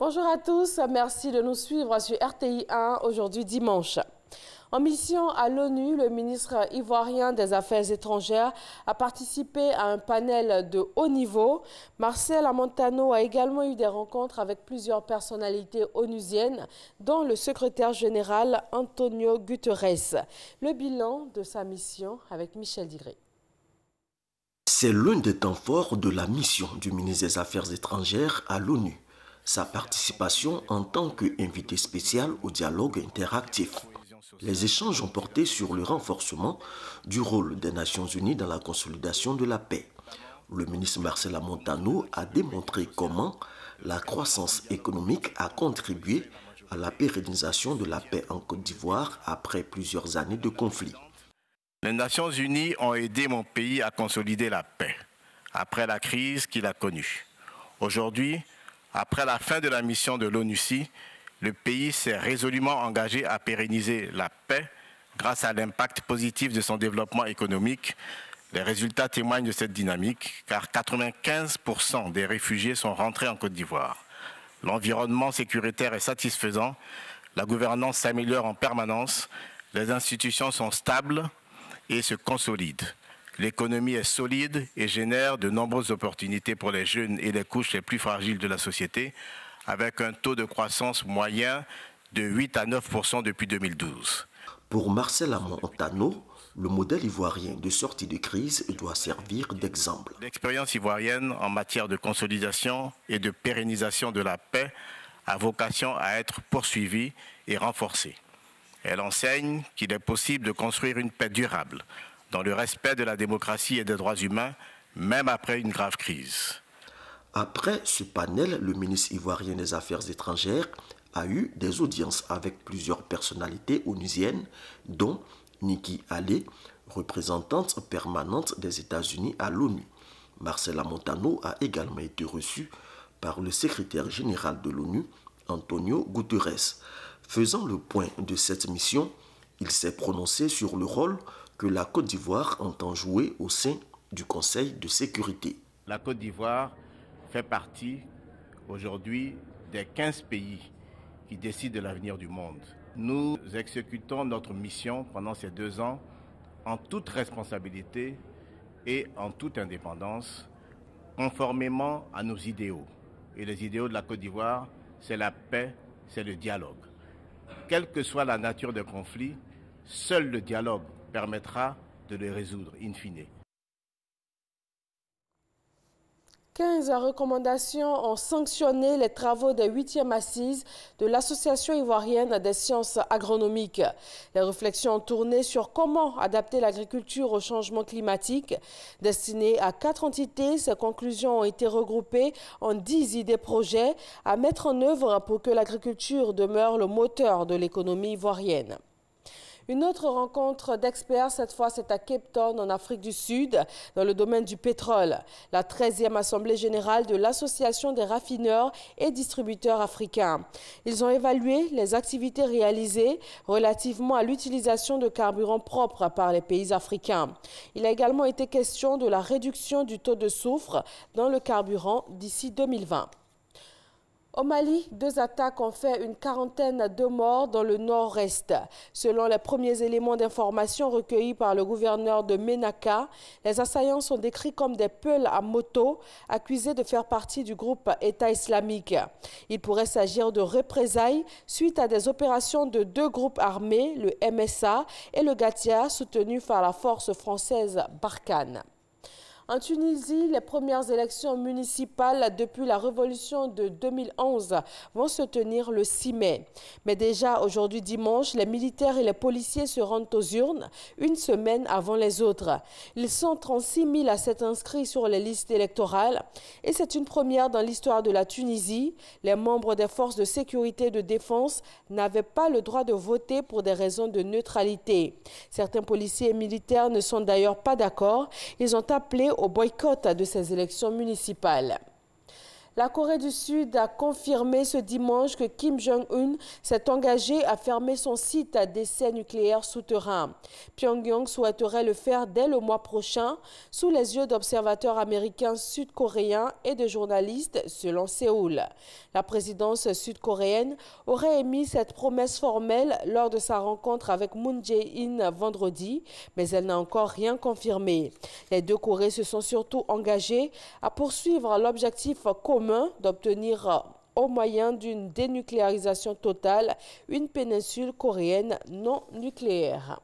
Bonjour à tous, merci de nous suivre sur RTI 1 aujourd'hui dimanche. En mission à l'ONU, le ministre ivoirien des Affaires étrangères a participé à un panel de haut niveau. Marcel Montano a également eu des rencontres avec plusieurs personnalités onusiennes, dont le secrétaire général Antonio Guterres. Le bilan de sa mission avec Michel Digré. C'est l'un des temps forts de la mission du ministre des Affaires étrangères à l'ONU. Sa participation en tant qu'invité spécial au dialogue interactif. Les échanges ont porté sur le renforcement du rôle des Nations Unies dans la consolidation de la paix. Le ministre Marcel Montano a démontré comment la croissance économique a contribué à la pérennisation de la paix en Côte d'Ivoire après plusieurs années de conflit. Les Nations Unies ont aidé mon pays à consolider la paix après la crise qu'il a connue. Aujourd'hui, après la fin de la mission de l'ONUCI, le pays s'est résolument engagé à pérenniser la paix grâce à l'impact positif de son développement économique. Les résultats témoignent de cette dynamique, car 95% des réfugiés sont rentrés en Côte d'Ivoire. L'environnement sécuritaire est satisfaisant, la gouvernance s'améliore en permanence, les institutions sont stables et se consolident. L'économie est solide et génère de nombreuses opportunités pour les jeunes et les couches les plus fragiles de la société, avec un taux de croissance moyen de 8 à 9% depuis 2012. Pour Marcel Montano, le modèle ivoirien de sortie de crise doit servir d'exemple. L'expérience ivoirienne en matière de consolidation et de pérennisation de la paix a vocation à être poursuivie et renforcée. Elle enseigne qu'il est possible de construire une paix durable, dans le respect de la démocratie et des droits humains, même après une grave crise. Après ce panel, le ministre ivoirien des Affaires étrangères a eu des audiences avec plusieurs personnalités onusiennes, dont Nikki Haley, représentante permanente des États-Unis à l'ONU. Marcel Montano a également été reçu par le secrétaire général de l'ONU, Antonio Guterres. Faisant le point de cette mission, il s'est prononcé sur le rôle que la Côte d'Ivoire entend jouer au sein du Conseil de sécurité. La Côte d'Ivoire fait partie aujourd'hui des 15 pays qui décident de l'avenir du monde. Nous exécutons notre mission pendant ces 2 ans en toute responsabilité et en toute indépendance, conformément à nos idéaux. Et les idéaux de la Côte d'Ivoire, c'est la paix, c'est le dialogue. Quelle que soit la nature des conflits, seul le dialogue permettra de les résoudre in fine. 15 recommandations ont sanctionné les travaux des 8e assises de l'Association ivoirienne des sciences agronomiques. Les réflexions ont tourné sur comment adapter l'agriculture au changement climatique. Destinées à 4 entités, ces conclusions ont été regroupées en 10 idées-projets à mettre en œuvre pour que l'agriculture demeure le moteur de l'économie ivoirienne. Une autre rencontre d'experts, cette fois c'est à Cape Town en Afrique du Sud, dans le domaine du pétrole. La 13e Assemblée générale de l'Association des raffineurs et distributeurs africains. Ils ont évalué les activités réalisées relativement à l'utilisation de carburants propres par les pays africains. Il a également été question de la réduction du taux de soufre dans le carburant d'ici 2020. Au Mali, 2 attaques ont fait une quarantaine de morts dans le nord-est. Selon les premiers éléments d'information recueillis par le gouverneur de Ménaka, les assaillants sont décrits comme des peuls à moto, accusés de faire partie du groupe État islamique. Il pourrait s'agir de représailles suite à des opérations de 2 groupes armés, le MSA et le Gatia, soutenus par la force française Barkhane. En Tunisie, les premières élections municipales depuis la révolution de 2011 vont se tenir le 6 mai. Mais déjà aujourd'hui dimanche, les militaires et les policiers se rendent aux urnes une semaine avant les autres. Ils sont 36 000 à s'être inscrits sur les listes électorales et c'est une première dans l'histoire de la Tunisie. Les membres des forces de sécurité et de défense n'avaient pas le droit de voter pour des raisons de neutralité. Certains policiers et militaires ne sont d'ailleurs pas d'accord. Ils ont appelé au boycott de ces élections municipales. La Corée du Sud a confirmé ce dimanche que Kim Jong-un s'est engagé à fermer son site d'essai nucléaire souterrain. Pyongyang souhaiterait le faire dès le mois prochain, sous les yeux d'observateurs américains, sud-coréens et de journalistes, selon Séoul. La présidence sud-coréenne aurait émis cette promesse formelle lors de sa rencontre avec Moon Jae-in vendredi, mais elle n'a encore rien confirmé. Les deux Corées se sont surtout engagées à poursuivre l'objectif commun d'obtenir au moyen d'une dénucléarisation totale une péninsule coréenne non nucléaire.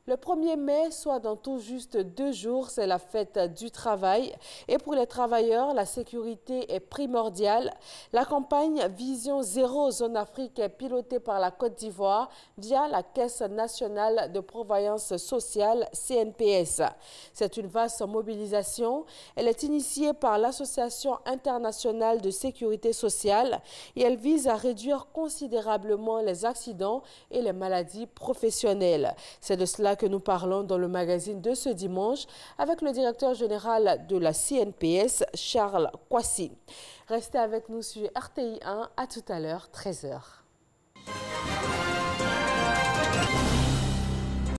Le 1er mai, soit dans tout juste 2 jours, c'est la fête du travail. Et pour les travailleurs, la sécurité est primordiale. La campagne Vision Zéro Zone Afrique est pilotée par la Côte d'Ivoire via la Caisse nationale de prévoyance sociale, CNPS. C'est une vaste mobilisation. Elle est initiée par l'Association internationale de sécurité sociale et elle vise à réduire considérablement les accidents et les maladies professionnelles. C'est de cela que nous parlons dans le magazine de ce dimanche avec le directeur général de la CNPS, Charles Kwasi. Restez avec nous sur RTI 1, à tout à l'heure, 13h.